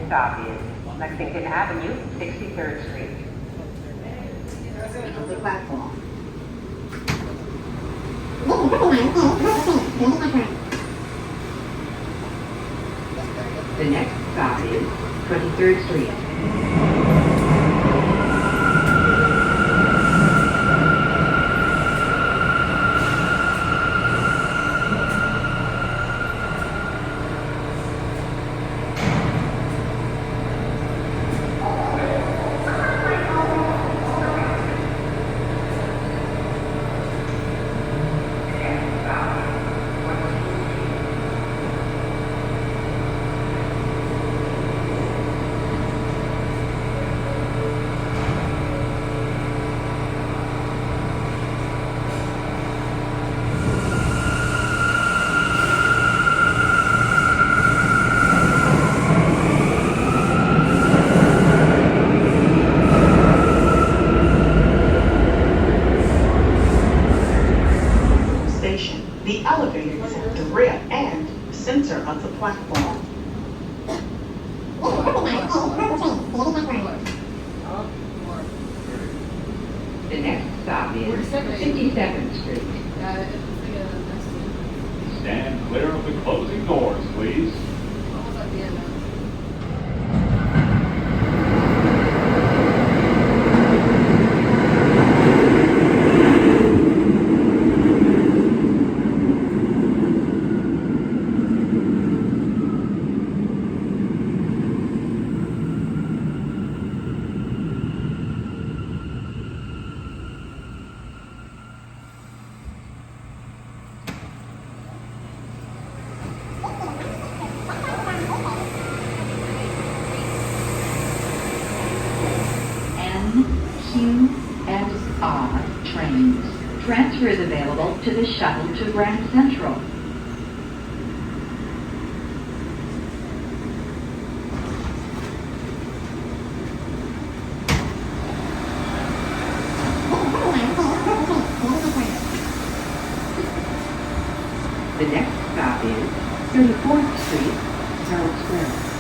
stop is Lexington Avenue, 63rd Street. On the platform. The next stop is 23rd Street. The elevator is at the rear and center of the platform. The next stop is 52nd Street. Stand clear of the closing doors, please. Q, and R trains. Transfer is available to the shuttle to Grand Central. The next stop is 34th Street, Herald Square.